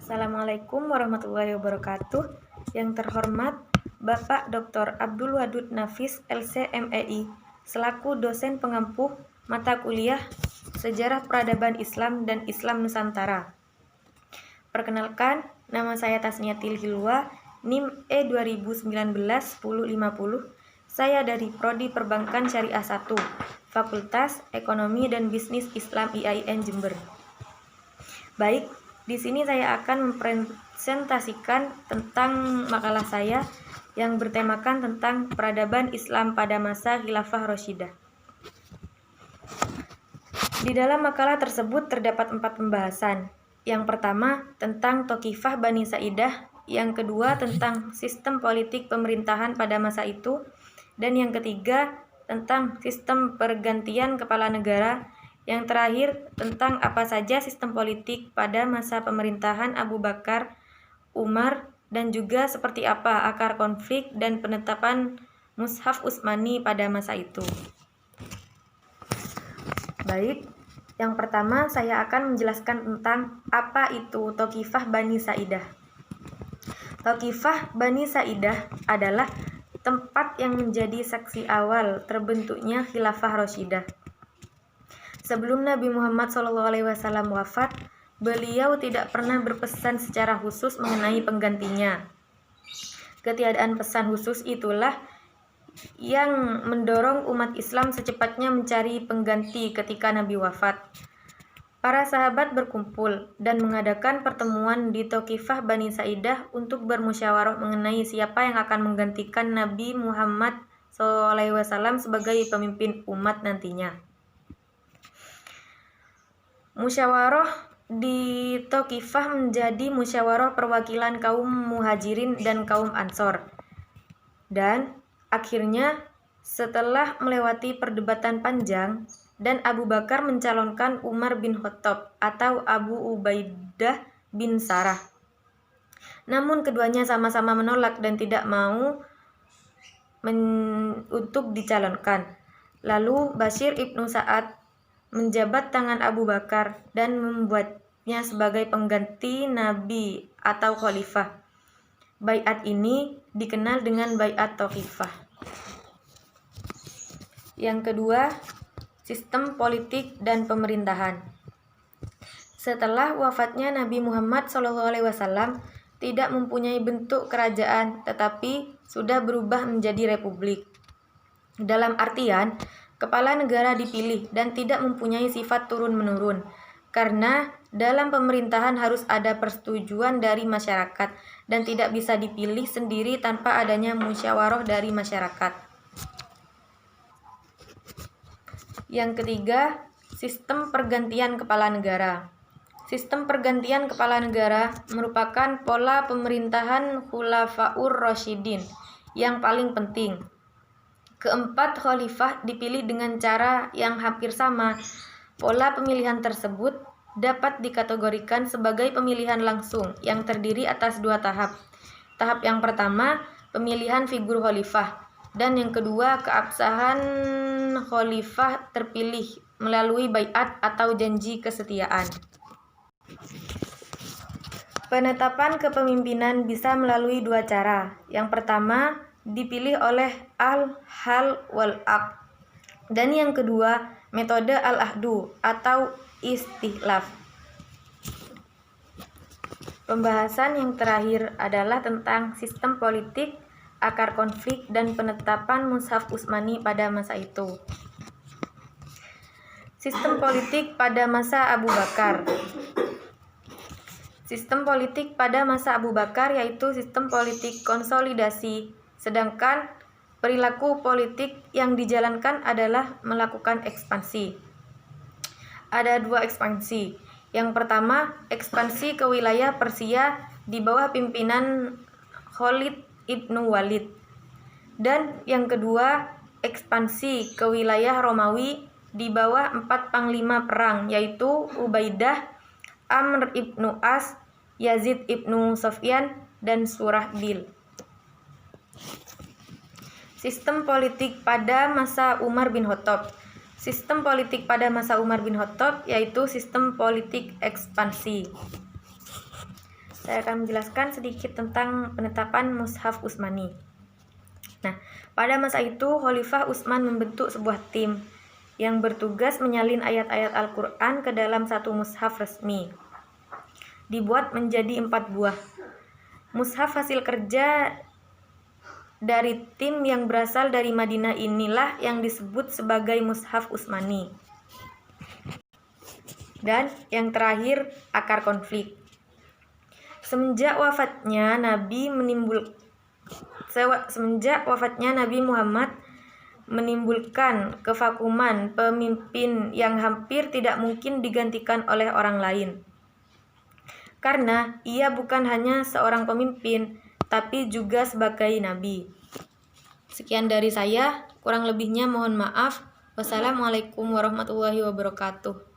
Assalamualaikum warahmatullahi wabarakatuh. Yang terhormat Bapak Dr. Abdul Wadud Nafis, LC.MEI, selaku dosen pengampu mata kuliah Sejarah Peradaban Islam dan Islam Nusantara. Perkenalkan, nama saya Tasniatil Hilwa, NIM E2019-1050. Saya dari Prodi Perbankan Syariah 1, Fakultas Ekonomi dan Bisnis Islam IAIN Jember. Baik, di sini saya akan mempresentasikan tentang makalah saya yang bertemakan tentang peradaban Islam pada masa Khilafah Rasyidah. Di dalam makalah tersebut terdapat 4 pembahasan. Yang pertama tentang Thaqifah Bani Sa'idah, yang kedua tentang sistem politik pemerintahan pada masa itu, dan yang ketiga tentang sistem pergantian kepala negara. Yang terakhir tentang apa saja sistem politik pada masa pemerintahan Abu Bakar, Umar, dan juga seperti apa akar konflik dan penetapan Mushaf Utsmani pada masa itu. Baik, yang pertama saya akan menjelaskan tentang apa itu Thaqifah Bani Sa'idah. Thaqifah Bani Sa'idah adalah tempat yang menjadi saksi awal terbentuknya Khilafah Rasyidah. Sebelum Nabi Muhammad SAW wafat, beliau tidak pernah berpesan secara khusus mengenai penggantinya. Ketiadaan pesan khusus itulah yang mendorong umat Islam secepatnya mencari pengganti ketika Nabi wafat. Para sahabat berkumpul dan mengadakan pertemuan di Thaqifah Bani Sa'idah untuk bermusyawarah mengenai siapa yang akan menggantikan Nabi Muhammad SAW sebagai pemimpin umat nantinya. Musyawarah di Thaqifah menjadi musyawarah perwakilan kaum Muhajirin dan kaum Ansor. Dan akhirnya setelah melewati perdebatan panjang dan Abu Bakar mencalonkan Umar bin Khattab atau Abu Ubaidah bin Sarah. Namun keduanya sama-sama menolak dan tidak mau untuk dicalonkan. Lalu Bashir ibnu Sa'ad menjabat tangan Abu Bakar dan membuatnya sebagai pengganti Nabi atau khalifah. Baiat ini dikenal dengan Baiat Thaqifah. Yang kedua, sistem politik dan pemerintahan. Setelah wafatnya Nabi Muhammad SAW tidak mempunyai bentuk kerajaan tetapi sudah berubah menjadi republik. Dalam artian, kepala negara dipilih dan tidak mempunyai sifat turun-menurun, karena dalam pemerintahan harus ada persetujuan dari masyarakat dan tidak bisa dipilih sendiri tanpa adanya musyawarah dari masyarakat. Yang ketiga, sistem pergantian kepala negara. Sistem pergantian kepala negara merupakan pola pemerintahan Khulafaur Rasyidin yang paling penting. Keempat khalifah dipilih dengan cara yang hampir sama. Pola pemilihan tersebut dapat dikategorikan sebagai pemilihan langsung yang terdiri atas 2 tahap. Tahap yang pertama, pemilihan figur khalifah, dan yang kedua, keabsahan khalifah terpilih melalui baiat atau janji kesetiaan. Penetapan kepemimpinan bisa melalui 2 cara. Yang pertama, dipilih oleh al-hal wal-aqd, dan yang kedua metode al-ahdu atau istihlaf. Pembahasan yang terakhir adalah tentang sistem politik, akar konflik, dan penetapan Mushaf Utsmani pada masa itu. Sistem politik pada masa Abu Bakar. Sistem politik pada masa Abu Bakar yaitu sistem politik konsolidasi, sedangkan perilaku politik yang dijalankan adalah melakukan ekspansi. Ada 2 ekspansi. Yang pertama, ekspansi ke wilayah Persia di bawah pimpinan Khalid ibnu Walid. Dan yang kedua, ekspansi ke wilayah Romawi di bawah 4 panglima perang, yaitu Ubaidah, Amr ibnu As, Yazid ibnu Sufyan, dan Surahbil. Sistem politik pada masa Umar bin Khattab. Sistem politik pada masa Umar bin Khattab yaitu sistem politik ekspansi. saya akan menjelaskan sedikit tentang penetapan Mushaf Utsmani. Nah, pada masa itu Khalifah Utsman membentuk sebuah tim yang bertugas menyalin ayat-ayat Al-Quran ke dalam satu mushaf resmi. Dibuat menjadi 4 buah. Mushaf hasil kerja dari tim yang berasal dari Madinah inilah yang disebut sebagai Mushaf Utsmani. Dan yang terakhir, akar konflik. Semenjak wafatnya Nabi Muhammad menimbulkan kevakuman pemimpin yang hampir tidak mungkin digantikan oleh orang lain. Karena ia bukan hanya seorang pemimpin, tapi juga sebagai nabi. Sekian dari saya, kurang lebihnya mohon maaf. Wassalamualaikum warahmatullahi wabarakatuh.